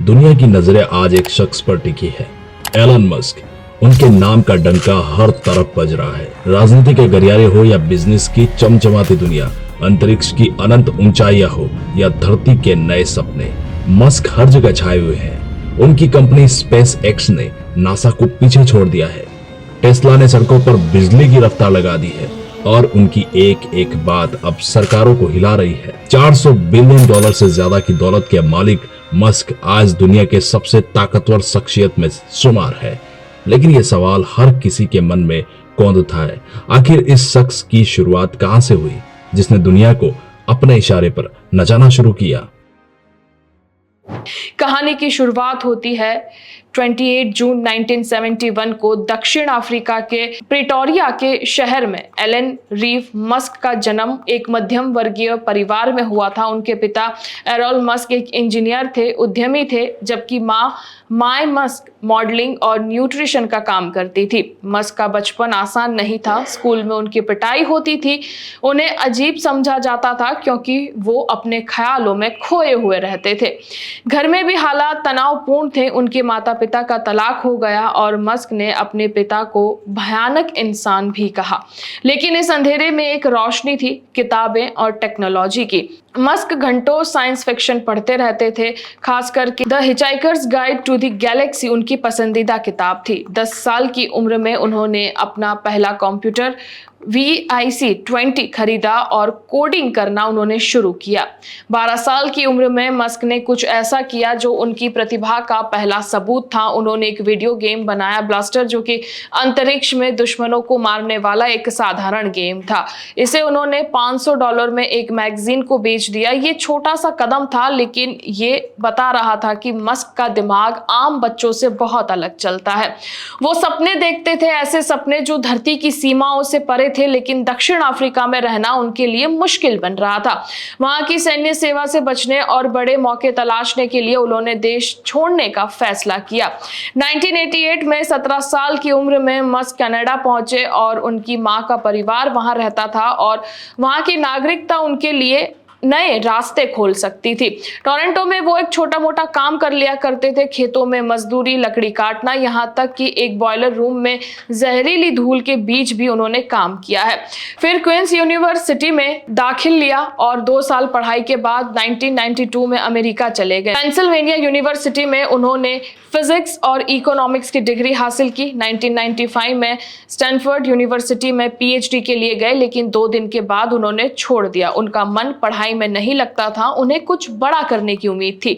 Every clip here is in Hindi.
दुनिया की नजरें आज एक शख्स पर टिकी है, एलन मस्क। उनके नाम का डंका हर तरफ बज रहा है। राजनीति के गलियारे हो या बिजनेस की चमचमाती दुनिया, अंतरिक्ष की अनंत ऊंचाइयां हो या धरती के नए सपने, मस्क हर जगह छाए हुए हैं। उनकी कंपनी स्पेस एक्स ने नासा को पीछे छोड़ दिया है। टेस्ला ने सड़कों पर बिजली की रफ्तार लगा दी है और उनकी एक एक बात अब सरकारों को हिला रही है। $400 बिलियन से ज्यादा की दौलत के मालिक मस्क आज दुनिया के सबसे ताकतवर शख्सियत में शुमार है। लेकिन ये सवाल हर किसी के मन में कौंधता है, आखिर इस शख्स की शुरुआत कहां से हुई जिसने दुनिया को अपने इशारे पर नचाना शुरू किया। कहानी की शुरुआत होती है 28 जून 1971 को दक्षिण अफ्रीका के प्रिटोरिया के शहर में। एलन रीव मस्क का जन्म एक मध्यम वर्गीय परिवार में हुआ था। उनके पिता एरोल मस्क एक इंजीनियर थे, उद्यमी थे, जबकि मां माय मस्क मॉडलिंग और न्यूट्रिशन का काम करती थी। मस्क का बचपन आसान नहीं था। स्कूल में उनकी पिटाई होती थी, उन्हें अजीब समझा जाता था क्योंकि वो अपने ख्यालों में खोए हुए रहते थे। घर में भी हालात तनावपूर्ण थे। उनके माता पिता का तलाक हो गया और मस्क ने अपने पिता को भयानक इंसान भी कहा। लेकिन इस अंधेरे में एक रोशनी थी, किताबें और टेक्नोलॉजी की। मस्क घंटों साइंस फिक्शन पढ़ते रहते थे, खासकर the hitchhiker's guide to the galaxy उनकी पसंदीदा किताब थी। 10 साल की उम्र में उन्होंने अपना पहला कंप्यूटर VIC-20 खरीदा और कोडिंग करना उन्होंने शुरू किया। 12 साल की उम्र में मस्क ने कुछ ऐसा किया जो उनकी प्रतिभा का पहला सबूत था। उन्होंने एक वीडियो गेम बनाया, ब्लास्टर, जो कि अंतरिक्ष में दुश्मनों को मारने वाला एक साधारण गेम था। इसे उन्होंने $500 में एक मैगजीन को बेच दिया। ये छोटा सा कदम था, लेकिन ये बता रहा था कि मस्क का दिमाग आम बच्चों से बहुत अलग चलता है। वो सपने देखते थे, ऐसे सपने जो धरती की सीमाओं से परे थे, लेकिन दक्षिण अफ्रीका में रहना उनके लिए मुश्किल बन रहा था। वहां की सैन्य सेवा से बचने और बड़े मौके तलाशने के लिए उन्होंने देश छोड़ने का फैसला किया। 1988 में 17 साल की उम्र में मस्क कनाडा पहुंचे और उनकी मां का परिवार वहां रहता था और वहां की नागरिकता उनके लिए नए रास्ते खोल सकती थी। टोरंटो में वो एक छोटा मोटा काम कर लिया करते थे, खेतों में मजदूरी, लकड़ी काटना, यहाँ तक कि एक बॉयलर रूम में जहरीली धूल के बीच भी उन्होंने काम किया है। फिर क्वींस यूनिवर्सिटी में दाखिल लिया और 2 साल पढ़ाई के बाद 1992 में अमेरिका चले गए। पेंसिल्वेनिया यूनिवर्सिटी में उन्होंने फिजिक्स और इकोनॉमिक्स की डिग्री हासिल की। 1995 में स्टैनफोर्ड यूनिवर्सिटी में PhD के लिए गए, लेकिन 2 दिन के बाद उन्होंने छोड़ दिया। उनका मन पढ़ाई में नहीं लगता था, उन्हें कुछ बड़ा करने की उम्मीद थी।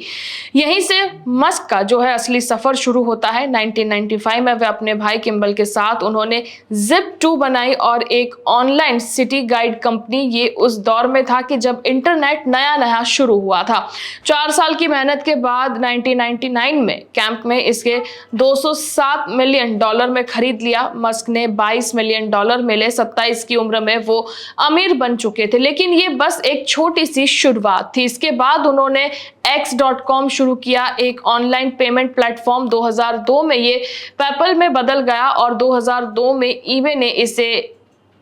यहीं से मस्क का जो है असली सफर शुरू होता है। 1995 में वे अपने भाई किम्बल के साथ उन्होंने Zip2 बनाई और एक ऑनलाइन सिटी गाइड कंपनी। ये उस दौर में था कि जब इंटरनेट नया नया शुरू हुआ था। 4 साल की मेहनत के बाद 1999 में कैंप में इसके $207 मिलियन में खरीद लिया। मस्क ने $22 मिलियन मिले। 27 की उम्र में वो अमीर बन चुके थे, लेकिन ये बस एक छोटी सी शुरुआत थी। इसके बाद उन्होंने X.com शुरू किया, एक ऑनलाइन पेमेंट प्लेटफॉर्म। 2002 में ये पेपल में बदल गया और 2002 में eBay ने इसे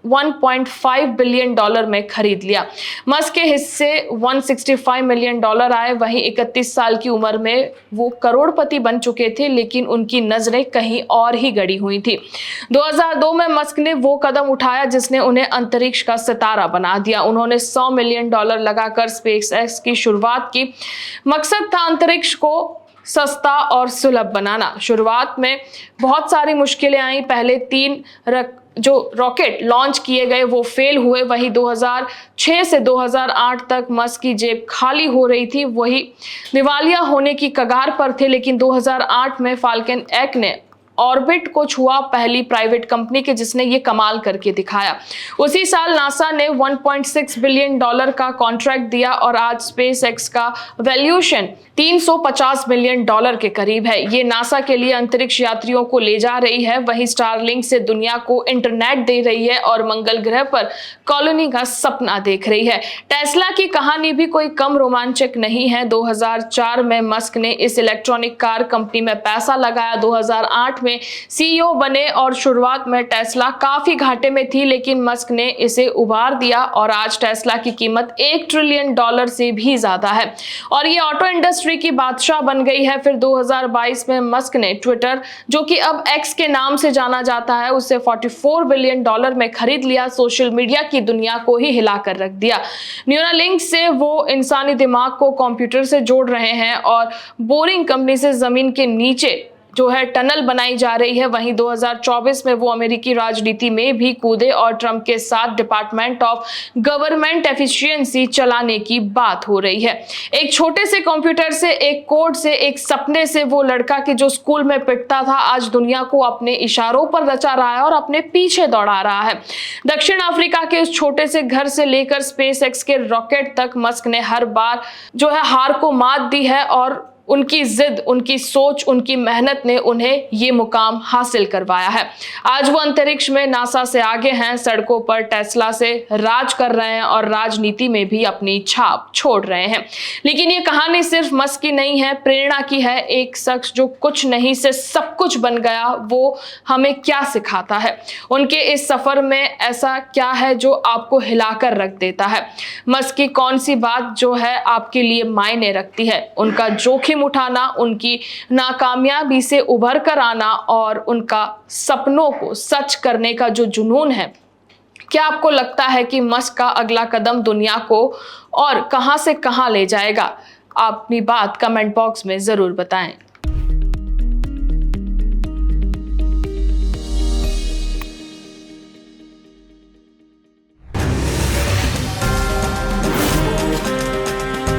$1.5 बिलियन में खरीद लिया। मस्क के हिस्से $165 मिलियन आए। वहीं 31 साल की उम्र में वो करोड़पति बन चुके थे, लेकिन उनकी नजरें कहीं और ही गड़ी हुई थी। 2002 में मस्क ने वो कदम उठाया जिसने उन्हें अंतरिक्ष का सितारा बना दिया। उन्होंने $100 मिलियन लगाकर स्पेसएक्स की शुरुआत की। मकसद था अंतरिक्ष को सस्ता और सुलभ बनाना। शुरुआत में बहुत सारी मुश्किलें आई। पहले 3 जो रॉकेट लॉन्च किए गए वो फेल हुए। वही 2006 से 2008 तक मस्क की जेब खाली हो रही थी, वही दिवालिया होने की कगार पर थे। लेकिन 2008 में फाल्कन 1 ने ऑर्बिट को छुआ, पहली प्राइवेट कंपनी के जिसने ये कमाल करके दिखाया। उसी साल नासा ने $1.6 बिलियन का कॉन्ट्रैक्ट दिया और आज स्पेसएक्स का वैल्यूएशन $350 मिलियन के करीब है। ये नासा के लिए अंतरिक्ष यात्रियों को ले जा रही है, वहीं स्टारलिंक से दुनिया को इंटरनेट दे रही है और मंगल ग्रह पर कॉलोनी का सपना देख रही है। टेस्ला की कहानी भी कोई कम रोमांचक नहीं है। 2004 में मस्क ने इस इलेक्ट्रॉनिक कार कंपनी में पैसा लगाया। 2008 में में सीईओ बने और शुरुआत में टेस्ला काफी घाटे में थी, लेकिन मस्क ने इसे उबार दिया और आज टेस्ला की कीमत $1 ट्रिलियन से भी ज्यादा है और ये ऑटो इंडस्ट्री की बादशाह बन गई है। फिर 2022 में मस्क ने ट्विटर, जो कि अब एक्स के नाम से जाना जाता है, उसे $44 बिलियन में खरीद लिया। सोशल मीडिया की दुनिया को ही हिलाकर रख दिया। न्यूरालिंक से वो इंसानी दिमाग को कंप्यूटर से जोड़ रहे हैं और बोरिंग कंपनी से जमीन के नीचे जो है टनल बनाई जा रही है। वहीं 2024 में वो अमेरिकी राजनीति में भी कूदे और ट्रंप के साथ डिपार्टमेंट ऑफ गवर्नमेंट एफिशिएंसी चलाने की बात हो रही है। एक छोटे से कंप्यूटर से, एक कोड से, एक सपने से वो लड़का कि जो स्कूल में पिटता था, आज दुनिया को अपने इशारों पर रचा रहा है और अपने पीछे दौड़ा रहा है। दक्षिण अफ्रीका के उस छोटे से घर से लेकर स्पेस एक्स के रॉकेट तक मस्क ने हर बार जो है हार को मात दी है और उनकी जिद, उनकी सोच, उनकी मेहनत ने उन्हें ये मुकाम हासिल करवाया है। आज वो अंतरिक्ष में नासा से आगे हैं, सड़कों पर टेस्ला से राज कर रहे हैं और राजनीति में भी अपनी छाप छोड़ रहे हैं। लेकिन ये कहानी सिर्फ मस्क की नहीं है, प्रेरणा की है। एक शख्स जो कुछ नहीं से सब कुछ बन गया, वो हमें क्या सिखाता है? उनके इस सफर में ऐसा क्या है जो आपको हिलाकर रख देता है? मस्क की कौन सी बात जो है आपके लिए मायने रखती है? उनका जोखिम उठाना, उनकी नाकामयाबी से उभर कर आना और उनका सपनों को सच करने का जो जुनून है, क्या आपको लगता है कि मस्क का अगला कदम दुनिया को और कहां से कहां ले जाएगा? आप अपनी बात कमेंट बॉक्स में जरूर बताएं।